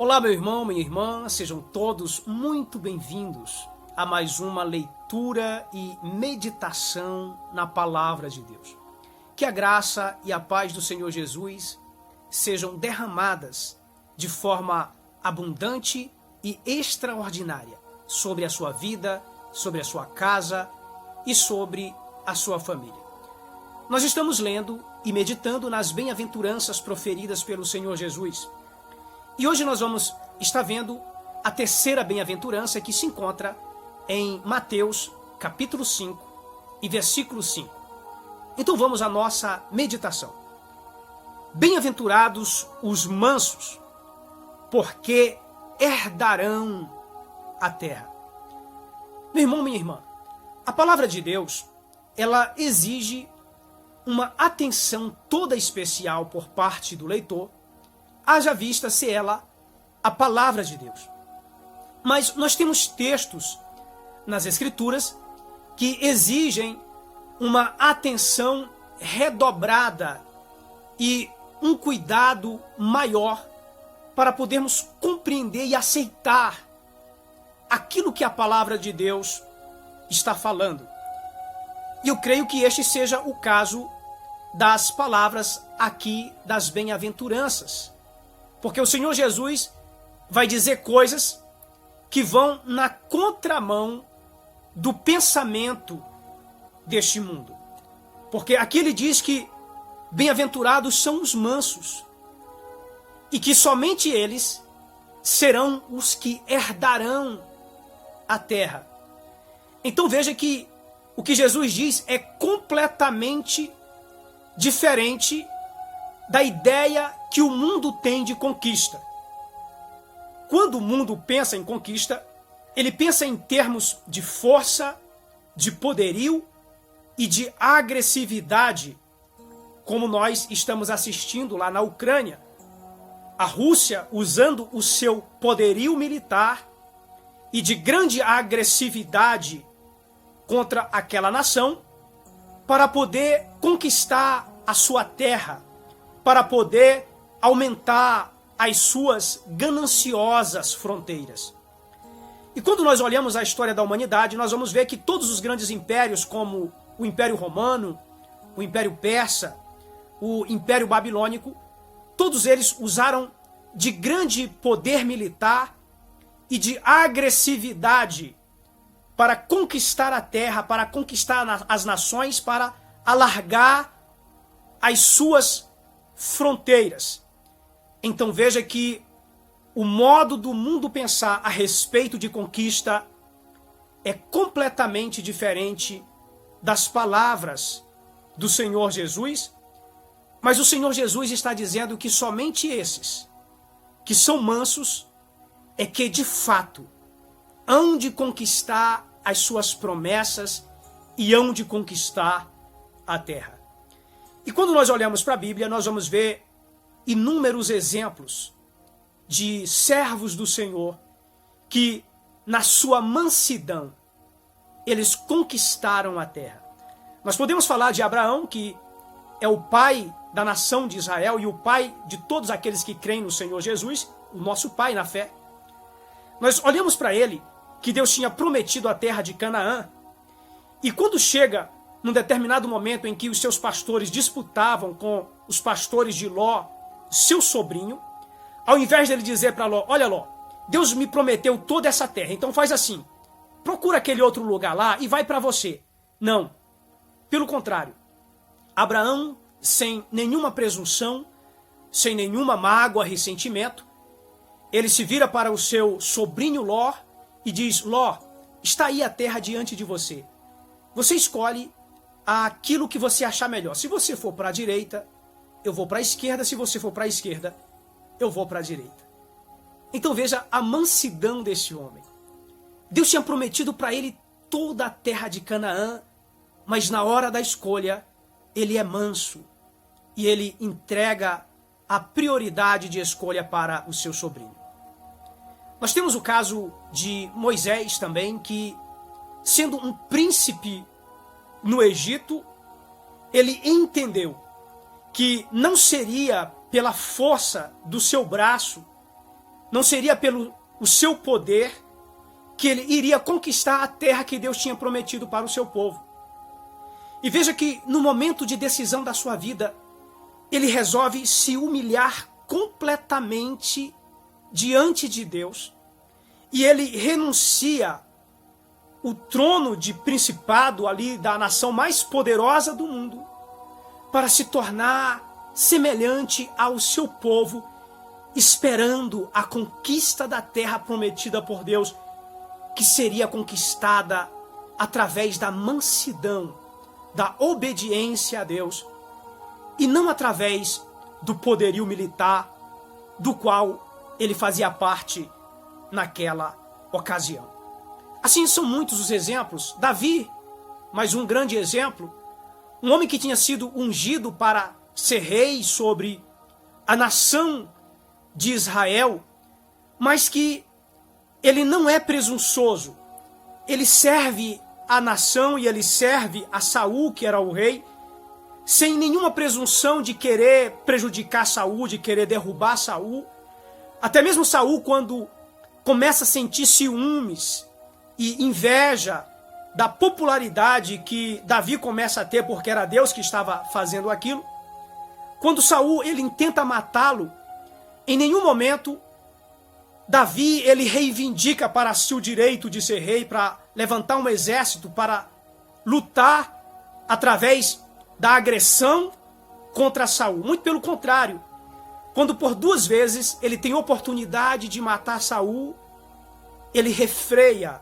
Olá, meu irmão, minha irmã, sejam todos muito bem-vindos a mais uma leitura e meditação na Palavra de Deus. Que a graça e a paz do Senhor Jesus sejam derramadas de forma abundante e extraordinária sobre a sua vida, sobre a sua casa e sobre a sua família. Nós estamos lendo e meditando nas bem-aventuranças proferidas pelo Senhor Jesus. E hoje nós vamos estar vendo a terceira bem-aventurança que se encontra em Mateus, capítulo 5 e versículo 5. Então vamos à nossa meditação. Bem-aventurados os mansos, porque herdarão a terra. Meu irmão, minha irmã, a palavra de Deus, ela exige uma atenção toda especial por parte do leitor, haja vista ser ela a palavra de Deus. Mas nós temos textos nas Escrituras que exigem uma atenção redobrada e um cuidado maior para podermos compreender e aceitar aquilo que a palavra de Deus está falando. E eu creio que este seja o caso das palavras aqui das bem-aventuranças. Porque o Senhor Jesus vai dizer coisas que vão na contramão do pensamento deste mundo. Porque aqui ele diz que bem-aventurados são os mansos e que somente eles serão os que herdarão a terra. Então veja que o que Jesus diz é completamente diferente da ideia que o mundo tem de conquista. Quando o mundo pensa em conquista, ele pensa em termos de força, de poderio e de agressividade, como nós estamos assistindo lá na Ucrânia. A Rússia usando o seu poderio militar e de grande agressividade contra aquela nação para poder conquistar a sua terra, para poder aumentar as suas gananciosas fronteiras. E quando nós olhamos a história da humanidade, nós vamos ver que todos os grandes impérios, como o Império Romano, o Império Persa, o Império Babilônico, todos eles usaram de grande poder militar e de agressividade para conquistar a terra, para conquistar as nações, para alargar as suas fronteiras. Então veja que o modo do mundo pensar a respeito de conquista é completamente diferente das palavras do Senhor Jesus, mas o Senhor Jesus está dizendo que somente esses que são mansos é que de fato hão de conquistar as suas promessas e hão de conquistar a terra. E quando nós olhamos para a Bíblia, nós vamos ver inúmeros exemplos de servos do Senhor que, na sua mansidão, eles conquistaram a terra. Nós podemos falar de Abraão, que é o pai da nação de Israel e o pai de todos aqueles que creem no Senhor Jesus, o nosso pai na fé. Nós olhamos para ele, que Deus tinha prometido a terra de Canaã, e quando chega num determinado momento em que os seus pastores disputavam com os pastores de Ló, seu sobrinho, ao invés dele dizer para Ló, olha Ló, Deus me prometeu toda essa terra, então faz assim, procura aquele outro lugar lá e vai para você. Não, pelo contrário, Abraão, sem nenhuma presunção, sem nenhuma mágoa, ressentimento, ele se vira para o seu sobrinho Ló e diz, Ló, está aí a terra diante de você. Você escolhe aquilo que você achar melhor. Se você for para a direita, eu vou para a esquerda. Se você for para a esquerda, eu vou para a direita. Então veja a mansidão desse homem. Deus tinha prometido para ele toda a terra de Canaã, mas na hora da escolha, ele é manso e ele entrega a prioridade de escolha para o seu sobrinho. Nós temos o caso de Moisés também, que, sendo um príncipe no Egito, ele entendeu que não seria pela força do seu braço, não seria pelo o seu poder que ele iria conquistar a terra que Deus tinha prometido para o seu povo. E veja que no momento de decisão da sua vida, ele resolve se humilhar completamente diante de Deus. E ele renuncia o trono de principado ali da nação mais poderosa do mundo para se tornar semelhante ao seu povo, esperando a conquista da terra prometida por Deus, que seria conquistada através da mansidão, da obediência a Deus, e não através do poderio militar do qual ele fazia parte naquela ocasião. Assim são muitos os exemplos. Davi, mais um grande exemplo, um homem que tinha sido ungido para ser rei sobre a nação de Israel, mas que ele não é presunçoso. Ele serve a nação e ele serve a Saul, que era o rei, sem nenhuma presunção de querer prejudicar Saul, de querer derrubar Saul. Até mesmo Saul, quando começa a sentir ciúmes e inveja da popularidade que Davi começa a ter, porque era Deus que estava fazendo aquilo, quando Saul ele intenta matá-lo, em nenhum momento Davi ele reivindica para si o direito de ser rei, para levantar um exército, para lutar através da agressão contra Saul. Muito pelo contrário, quando por 2 vezes ele tem oportunidade de matar Saul, ele refreia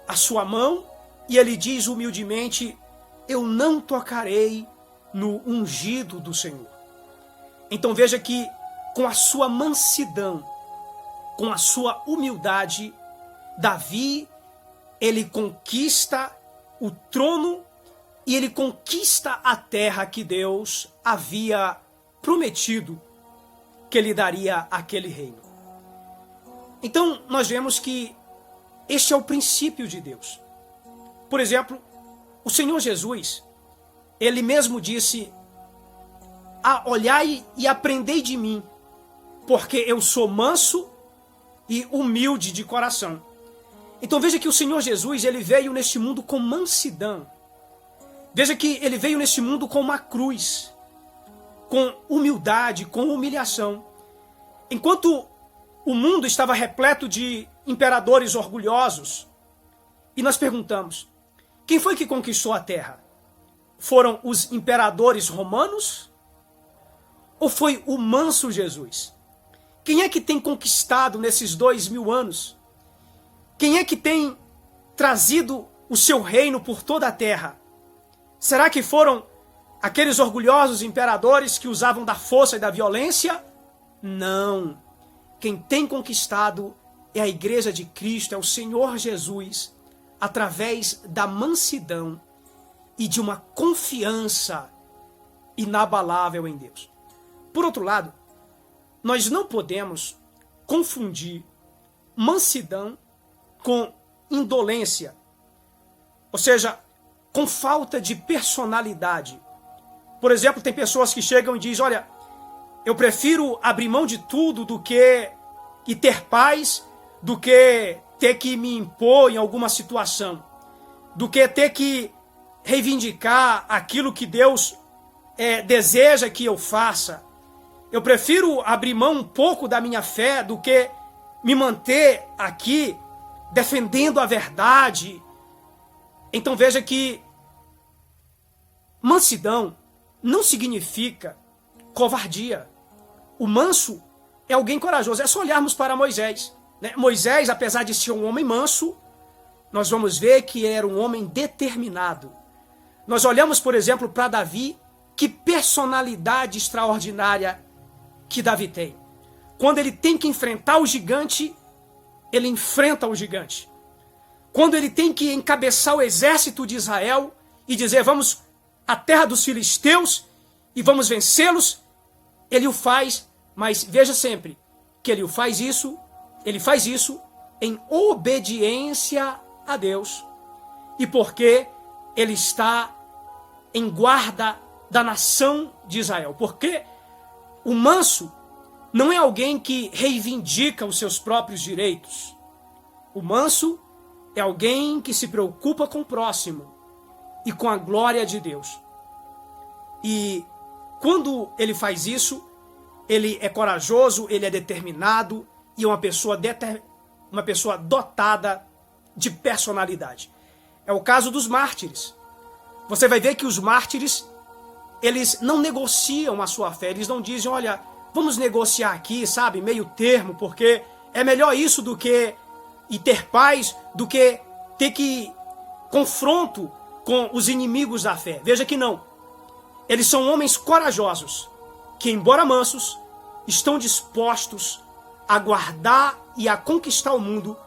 a sua mão e ele diz humildemente: eu não tocarei no ungido do Senhor. Então veja que com a sua mansidão, com a sua humildade, Davi, ele conquista o trono e ele conquista a terra que Deus havia prometido que lhe daria aquele reino. Então, nós vemos que este é o princípio de Deus. Por exemplo, o Senhor Jesus, ele mesmo disse: olhai e aprendei de mim, porque eu sou manso e humilde de coração. Então veja que o Senhor Jesus, ele veio neste mundo com mansidão. Veja que ele veio neste mundo com uma cruz, com humildade, com humilhação. Enquanto o mundo estava repleto de imperadores orgulhosos, e nós perguntamos: quem foi que conquistou a terra? Foram os imperadores romanos? Ou foi o manso Jesus? Quem é que tem conquistado nesses 2000 anos? Quem é que tem trazido o seu reino por toda a terra? Será que foram aqueles orgulhosos imperadores que usavam da força e da violência? Não. Quem tem conquistado é a igreja de Cristo, é o Senhor Jesus, através da mansidão e de uma confiança inabalável em Deus. Por outro lado, nós não podemos confundir mansidão com indolência, ou seja, com falta de personalidade. Por exemplo, tem pessoas que chegam e dizem: olha, eu prefiro abrir mão de tudo do que e ter paz, do que ter que me impor em alguma situação, do que ter que reivindicar aquilo que Deus deseja que eu faça. Eu prefiro abrir mão um pouco da minha fé do que me manter aqui defendendo a verdade. Então veja que mansidão não significa covardia. O manso é alguém corajoso. É só olharmos para Moisés, né? Moisés, apesar de ser um homem manso, nós vamos ver que era um homem determinado. Nós olhamos, por exemplo, para Davi, que personalidade extraordinária que Davi tem. Quando ele tem que enfrentar o gigante, ele enfrenta o gigante. Quando ele tem que encabeçar o exército de Israel e dizer: vamos à terra dos filisteus e vamos vencê-los, ele o faz, mas veja sempre que ele faz isso em obediência a Deus e porque ele está em guarda da nação de Israel. Porque o manso, não é alguém que reivindica os seus próprios direitos. O manso é alguém que se preocupa com o próximo e com a glória de Deus. E quando ele faz isso, ele é corajoso, ele é determinado e é uma pessoa dotada de personalidade. É o caso dos mártires. Você vai ver que os mártires, eles não negociam a sua fé, eles não dizem, olha, vamos negociar aqui, sabe, meio termo, porque é melhor isso do que e ter paz, do que ter que confronto com os inimigos da fé. Veja que não. Eles são homens corajosos, que embora mansos, estão dispostos a guardar e a conquistar o mundo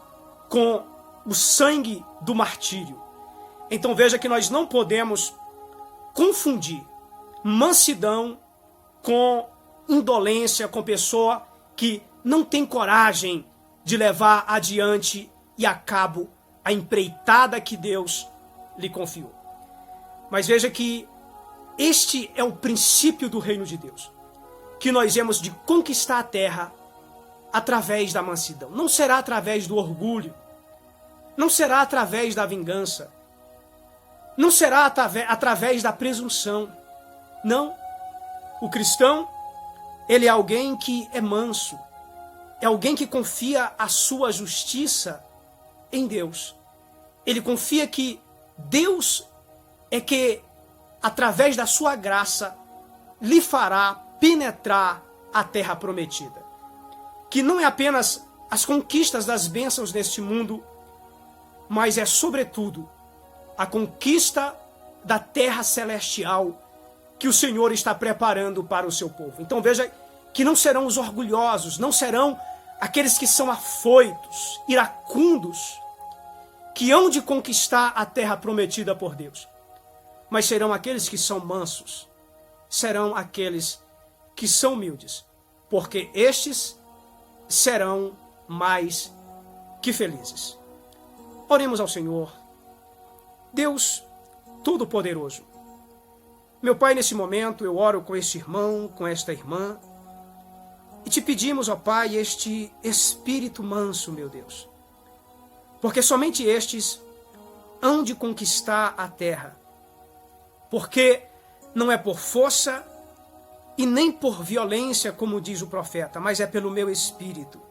com o sangue do martírio. Então veja que nós não podemos confundir mansidão com indolência, com pessoa que não tem coragem de levar adiante e a cabo a empreitada que Deus lhe confiou. Mas veja que este é o princípio do reino de Deus, que nós vemos de conquistar a terra através da mansidão. Não será através do orgulho, não será através da vingança, não será através da presunção. Não. O cristão, ele é alguém que é manso, é alguém que confia a sua justiça em Deus. Ele confia que Deus é que, através da sua graça, lhe fará penetrar a terra prometida. Que não é apenas as conquistas das bênçãos deste mundo, mas é, sobretudo, a conquista da terra celestial que o Senhor está preparando para o seu povo. Então veja que não serão os orgulhosos, não serão aqueles que são afoitos, iracundos, que hão de conquistar a terra prometida por Deus. Mas serão aqueles que são mansos, serão aqueles que são humildes, porque estes serão mais que felizes. Oremos ao Senhor. Deus Todo-Poderoso, meu Pai, nesse momento eu oro com este irmão, com esta irmã, e te pedimos, ó Pai, este espírito manso, meu Deus, porque somente estes hão de conquistar a terra, porque não é por força e nem por violência, como diz o profeta, mas é pelo meu espírito.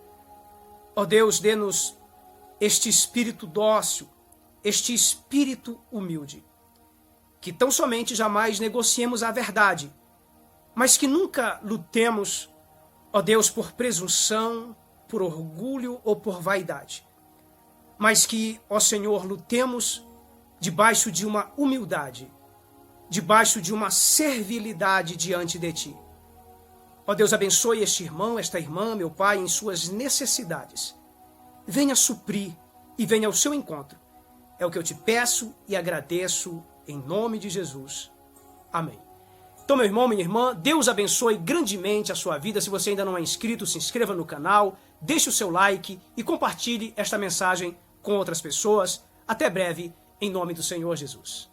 Ó Deus, dê-nos este espírito dócil, este espírito humilde, que tão somente jamais negociemos a verdade, mas que nunca lutemos, ó Deus, por presunção, por orgulho ou por vaidade, mas que, ó Senhor, lutemos debaixo de uma humildade, debaixo de uma servilidade diante de Ti. Ó Deus, abençoe este irmão, esta irmã, meu Pai, em suas necessidades. Venha suprir e venha ao seu encontro. É o que eu te peço e agradeço em nome de Jesus. Amém. Então, meu irmão, minha irmã, Deus abençoe grandemente a sua vida. Se você ainda não é inscrito, se inscreva no canal, deixe o seu like e compartilhe esta mensagem com outras pessoas. Até breve, em nome do Senhor Jesus.